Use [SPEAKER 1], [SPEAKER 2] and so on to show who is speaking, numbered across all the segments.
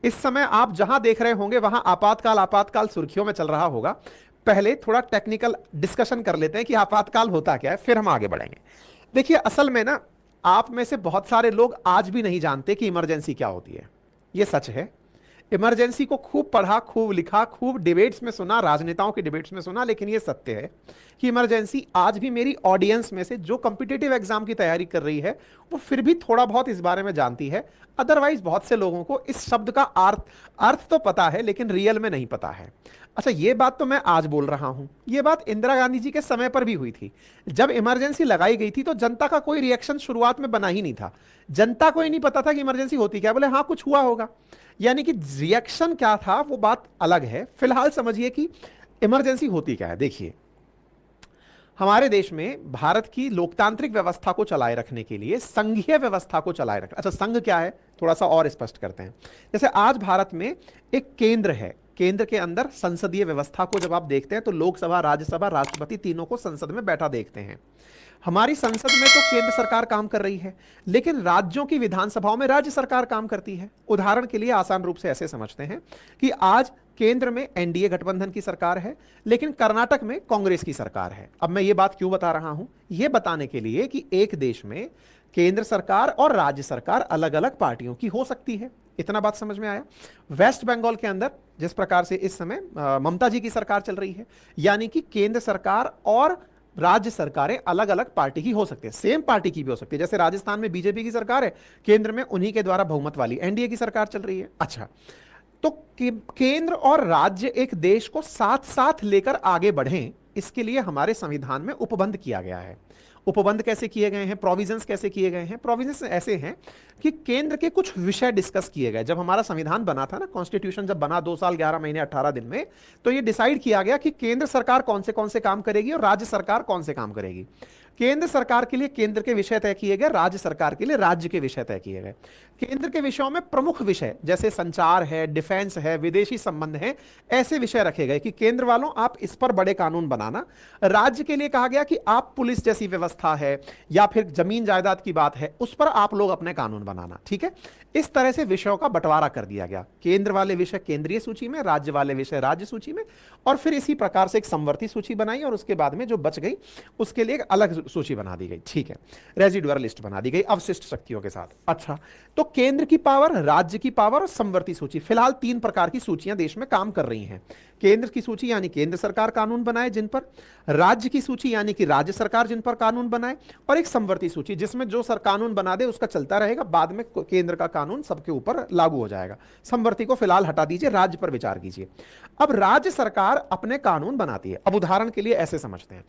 [SPEAKER 1] इस समय आप जहां देख रहे होंगे वहां आपातकाल आपातकाल सुर्खियों में चल रहा होगा। पहले थोड़ा टेक्निकल डिस्कशन कर लेते हैं कि आपातकाल होता क्या है, फिर हम आगे बढ़ेंगे। देखिए, असल में ना, आप में से बहुत सारे लोग आज भी नहीं जानते कि इमरजेंसी क्या होती है। ये सच है। इमरजेंसी को खूब पढ़ा, खूब लिखा, खूब डिबेट्स में सुना, राजनेताओं के डिबेट्स में सुना, लेकिन ये सत्य है कि इमरजेंसी आज भी मेरी ऑडियंस में से जो कॉम्पिटिटिव एग्जाम की तैयारी कर रही है वो फिर भी थोड़ा बहुत इस बारे में जानती है। अदरवाइज बहुत से लोगों को इस शब्द का अर्थ अर्थ तो पता है लेकिन रियल में नहीं पता है। अच्छा, ये बात तो मैं आज बोल रहा हूं, ये बात इंदिरा गांधी जी के समय पर भी हुई थी। जब इमरजेंसी लगाई गई थी तो जनता का कोई रिएक्शन शुरुआत में बना ही नहीं था। जनता को ही नहीं पता था कि इमरजेंसी होती क्या, बोले हाँ कुछ हुआ होगा। यानी कि रिएक्शन क्या था वो बात अलग है। फिलहाल समझिए कि इमरजेंसी होती क्या है। देखिए, हमारे देश में भारत की लोकतांत्रिक व्यवस्था को चलाए रखने के लिए संघीय व्यवस्था को चलाए रखना। अच्छा, संघ क्या है थोड़ा सा और स्पष्ट करते हैं। जैसे आज भारत में एक केंद्र है, केंद्र के अंदर संसदीय व्यवस्था को जब आप देखते हैं तो लोकसभा, राज्यसभा, राष्ट्रपति तीनों को संसद में बैठा देखते हैं। हमारी संसद में तो केंद्र सरकार काम कर रही है, लेकिन राज्यों की विधानसभाओं में राज्य सरकार काम करती है। उदाहरण के लिए आसान रूप से ऐसे समझते हैं कि आज केंद्र में एनडीए गठबंधन की सरकार है, लेकिन कर्नाटक में कांग्रेस की सरकार है। अब मैं ये बात क्यों बता रहा हूं, ये बताने के लिए कि एक देश में केंद्र सरकार और राज्य सरकार अलग अलग पार्टियों की हो सकती है। इतना बात समझ में आया। वेस्ट बंगाल के अंदर जिस प्रकार से इस समय ममता जी की सरकार चल रही है, यानी कि केंद्र सरकार और राज्य सरकारें अलग अलग पार्टी की हो सकती है, सेम पार्टी की भी हो सकती है। जैसे राजस्थान में बीजेपी की सरकार है, केंद्र में उन्हीं के द्वारा बहुमत वाली एनडीए की सरकार चल रही है। अच्छा, तो केंद्र और राज्य एक देश को साथ साथ लेकर आगे बढ़ें, इसके लिए हमारे संविधान में उपबंध किया गया है। उपबंध कैसे किए गए हैं, प्रोविजंस कैसे किए गए हैं? प्रोविजंस ऐसे हैं कि केंद्र के कुछ विषय डिस्कस किए गए। जब हमारा संविधान बना था ना, कॉन्स्टिट्यूशन जब बना 2 साल 11 महीने 18 दिन में, तो ये डिसाइड किया गया कि केंद्र सरकार कौन से काम करेगी और राज्य सरकार कौन से काम करेगी। केंद्र सरकार के लिए केंद्र के विषय तय किए गए, राज्य सरकार के लिए राज्य के विषय तय किए गए। केंद्र के विषयों में प्रमुख विषय जैसे संचार है, डिफेंस है, विदेशी संबंध है, ऐसे विषय रखे गए कि केंद्र वालों आप इस पर बड़े कानून बनाना। राज्य के लिए कहा गया कि आप पुलिस जैसी व्यवस्था है या फिर जमीन जायदाद की बात है, उस पर आप लोग अपने कानून बनाना। ठीक है, इस तरह से विषयों का बंटवारा कर दिया गया। केंद्र वाले विषय केंद्रीय सूची में, राज्य वाले विषय राज्य सूची में, और फिर इसी प्रकार से एक समवर्ती सूची बनाई और उसके बाद में जो बच गई उसके लिए एक अलग सूची बना दी गई। ठीक है, रेजिडुअल लिस्ट बना दी गई अवशिष्ट शक्तियों के साथ। अच्छा, तो केंद्र की पावर, राज्य की पावर और समवर्ती सूची, फिलहाल 3 प्रकार की सूचियां देश में काम कर रही हैं। केंद्र की सूची यानी केंद्र सरकार कानून बनाए जिन पर, राज्य की सूची यानी कि राज्य सरकार जिन पर कानून बनाए, और एक समवर्ती सूची जिसमें जो सर कानून बना दे उसका चलता रहेगा, बाद में केंद्र का कानून सबके ऊपर लागू हो जाएगा। समवर्ती को फिलहाल हटा दीजिए, राज्य पर विचार कीजिए। अब राज्य सरकार अपने कानून बनाती है। अब उदाहरण के लिए ऐसे समझते हैं,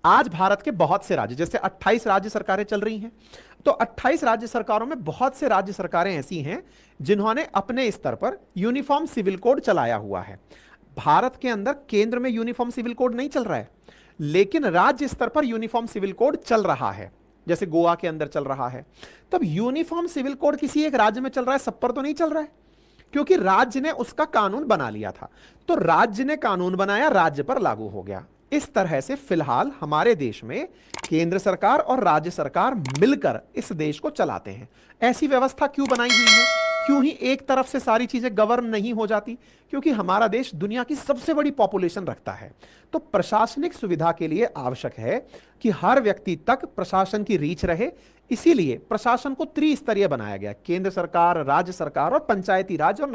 [SPEAKER 1] आज भारत के बहुत से राज्य, जैसे 28 राज्य सरकारें चल रही हैं, तो 28 राज्य सरकारों में बहुत से राज्य सरकारें ऐसी हैं जिन्होंने अपने स्तर पर यूनिफॉर्म सिविल कोड चलाया हुआ है। भारत के अंदर केंद्र में यूनिफॉर्म सिविल कोड नहीं चल रहा है, लेकिन राज्य स्तर पर यूनिफॉर्म सिविल कोड चल रहा है। जैसे गोवा के अंदर चल रहा है। तब यूनिफॉर्म सिविल कोड किसी एक राज्य में चल रहा है, सब पर तो नहीं चल रहा है, क्योंकि राज्य ने उसका कानून बना लिया था। तो राज्य ने कानून बनाया, राज्य पर लागू हो गया। इस तरह से फिलहाल हमारे देश में केंद्र सरकार और राज्य सरकार मिलकर इस देश को चलाते हैं। ऐसी व्यवस्था क्यों बनाई हुई है? क्यों ही एक तरफ से सारी चीजें गवर्न नहीं हो जाती? क्योंकि हमारा देश दुनिया की सबसे बड़ी पॉपुलेशन रखता है। तो प्रशासनिक सुविधा के लिए आवश्यक है कि हर व्यक्ति तक प्रशासन की रीच रहे। इसीलिए प्रशासन को त्रिस्तरीय बनाया गया, केंद्र सरकार, राज्य सरकार और पंचायती राज और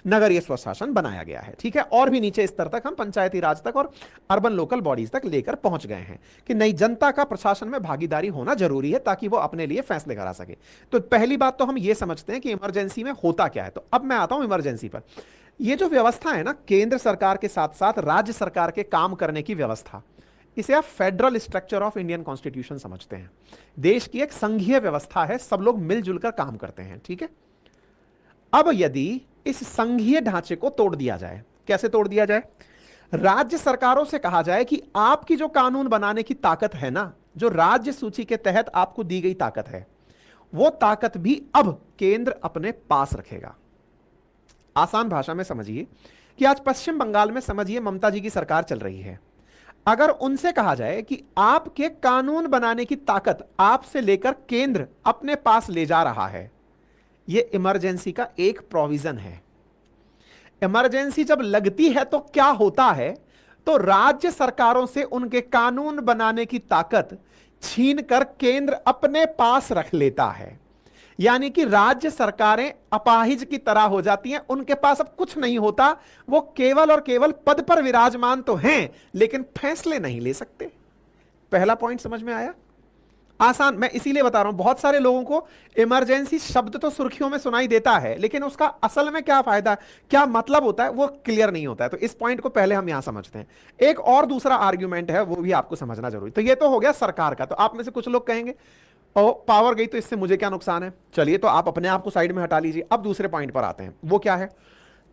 [SPEAKER 1] नगरीय स्वशासन बनाया गया है। ठीक है, और भी नीचे स्तर तक हम पंचायती राज तक और अर्बन लोकल बॉडीज तक लेकर पहुंच गए हैं कि नई जनता का प्रशासन में भागीदारी होना जरूरी है ताकि वो अपने लिए फैसले करा सके। तो पहली बात तो हम ये समझते हैं कि इमरजेंसी में होता क्या है। तो अब मैं आता हूं इमरजेंसी पर। ये जो व्यवस्था है ना, केंद्र सरकार के साथ साथ राज्य सरकार के काम करने की व्यवस्था, इसे आप federal structure of Indian constitution समझते हैं। देश की एक संघीय व्यवस्था है, सब लोग मिलजुल कर काम करते हैं। ठीक है, अब यदि इस संघीय ढांचे को तोड़ दिया जाए, कैसे तोड़ दिया जाए? राज्य सरकारों से कहा जाए कि आपकी जो कानून बनाने की ताकत है ना, जो राज्य सूची के तहत आपको दी गई ताकत है, वो ताकत भी अब केंद्र अपने पास रखेगा। आसान भाषा में समझिए कि आज पश्चिम बंगाल में समझिए ममता जी की सरकार चल रही है। अगर उनसे कहा जाए कि आपके कानून बनाने की ताकत आपसे लेकर केंद्र अपने पास ले जा रहा है, ये इमरजेंसी का एक प्रोविजन है। इमरजेंसी जब लगती है तो क्या होता है, तो राज्य सरकारों से उनके कानून बनाने की ताकत छीनकर केंद्र अपने पास रख लेता है। यानी कि राज्य सरकारें अपाहिज की तरह हो जाती हैं, उनके पास अब कुछ नहीं होता, वो केवल और केवल पद पर विराजमान तो हैं लेकिन फैसले नहीं ले सकते। पहला पॉइंट समझ में आया? आसान, मैं इसीलिए बता रहा हूं, बहुत सारे लोगों को इमरजेंसी शब्द तो सुर्खियों में सुनाई देता है लेकिन उसका असल में क्या फायदा, क्या मतलब होता है, वो क्लियर नहीं होता है। तो इस पॉइंट को पहले हम यहां समझते हैं। एक और दूसरा आर्ग्यूमेंट है, वो भी आपको समझना जरूरी। तो ये तो हो गया सरकार का। तो आप में से कुछ लोग कहेंगे ओ पावर गई तो इससे मुझे क्या नुकसान है। चलिए, तो आप अपने आप को साइड में हटा लीजिए। अब दूसरे पॉइंट पर आते हैं, वो क्या है,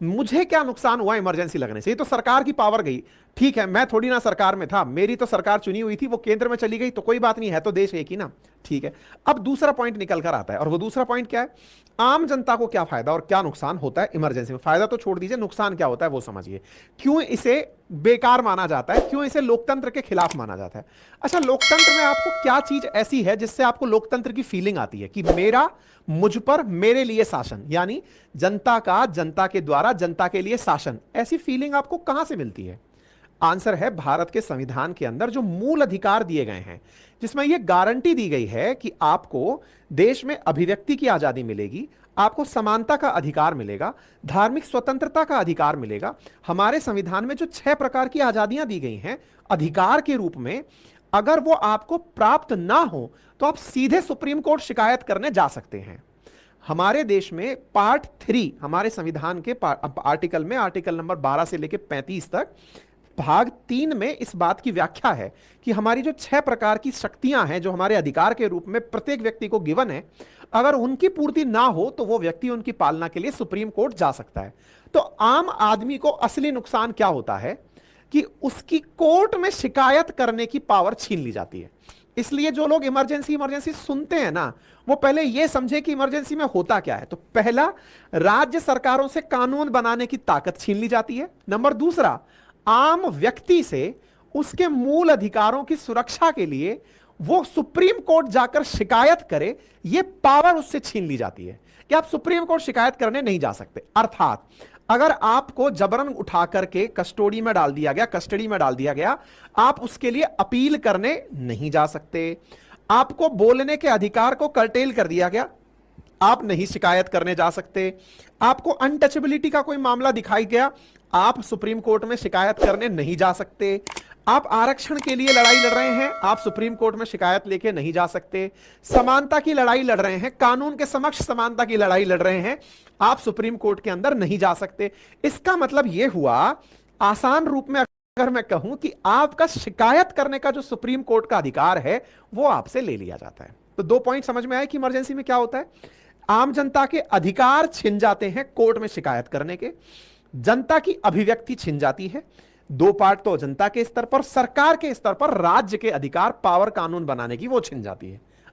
[SPEAKER 1] मुझे क्या नुकसान हुआ इमरजेंसी लगने से। ये तो सरकार की पावर गई, ठीक है, मैं थोड़ी ना सरकार में था, मेरी तो सरकार चुनी हुई थी, वो केंद्र में चली गई तो कोई बात नहीं है, तो देश एक ही ना, ठीक है। अब दूसरा पॉइंट निकल कर आता है, और वो दूसरा पॉइंट क्या है, आम जनता को क्या फायदा और क्या नुकसान होता है इमरजेंसी में। फायदा तो छोड़ दीजिए, नुकसान क्या होता है वो समझिए। क्यों इसे बेकार माना जाता है, क्यों इसे लोकतंत्र के खिलाफ माना जाता है। अच्छा, लोकतंत्र में आपको क्या चीज ऐसी है जिससे आपको लोकतंत्र की फीलिंग आती है कि मेरा, मुझ पर, मेरे लिए शासन, यानी जनता का, जनता के द्वारा जनता के लिए शासन, ऐसी फीलिंग आपको कहां से मिलती है? आंसर है भारत के संविधान के अंदर जो मूल अधिकार दिए गए हैं, जिसमें यह गारंटी दी गई है कि आपको देश में अभिव्यक्ति की आजादी मिलेगी, आपको समानता का अधिकार मिलेगा, धार्मिक स्वतंत्रता का अधिकार मिलेगा। हमारे संविधान में जो 6 प्रकार की आजादियां दी गई हैं अधिकार के रूप में, अगर वो आपको प्राप्त ना हो तो आप सीधे सुप्रीम कोर्ट शिकायत करने जा सकते हैं। हमारे देश में पार्ट 3 हमारे संविधान के आर्टिकल में, आर्टिकल नंबर 12 से लेकर 35 तक, भाग 3 में इस बात की व्याख्या है कि हमारी जो 6 प्रकार की शक्तियां हैं जो हमारे अधिकार के रूप में प्रत्येक व्यक्ति को गिवन है, अगर उनकी पूर्ति ना हो तो वो व्यक्ति उनकी पालना के लिए सुप्रीम कोर्ट जा सकता है। तो आम आदमी को असली नुकसान क्या होता है कि उसकी कोर्ट में शिकायत करने की पावर छीन ली जाती है। इसलिए जो लोग इमरजेंसी इमरजेंसी सुनते हैं ना, वो पहले यह समझे कि इमरजेंसी में होता क्या है। तो पहला, राज्य सरकारों से कानून बनाने की ताकत छीन ली जाती है। नंबर दूसरा, आम व्यक्ति से उसके मूल अधिकारों की सुरक्षा के लिए वो सुप्रीम कोर्ट जाकर शिकायत करे, ये पावर उससे छीन ली जाती है कि आप सुप्रीम कोर्ट शिकायत करने नहीं जा सकते। अर्थात अगर आपको जबरन उठा करके कस्टडी में डाल दिया गया, आप उसके लिए अपील करने नहीं जा सकते। आपको बोलने के अधिकार को कर्टेल कर दिया गया, आप नहीं शिकायत करने जा सकते। आपको अनटचेबिलिटी का कोई मामला दिखाई गया, आप सुप्रीम कोर्ट में शिकायत करने नहीं जा सकते। आप आरक्षण के लिए लड़ाई लड़ रहे हैं, आप सुप्रीम कोर्ट में शिकायत लेके नहीं जा सकते। समानता की लड़ाई लड़ रहे हैं, कानून के समक्ष समानता की लड़ाई लड़ रहे हैं, आप सुप्रीम कोर्ट के अंदर नहीं जा सकते। इसका मतलब यह हुआ, आसान रूप में अगर मैं कहूं, कि आपका शिकायत करने का जो सुप्रीम कोर्ट का अधिकार है वो आपसे ले लिया जाता है। तो 2 पॉइंट समझ में आए कि इमरजेंसी में क्या होता है। आम जनता के अधिकार छिन जाते हैं कोर्ट में शिकायत करने के, जनता की अभिव्यक्ति छिन जाती है। 2 पार्ट तो जनता के स्तर पर, सरकार के स्तर पर राज्य के अधिकार, पावर, कानून बनाने की, वो छिन जाती है।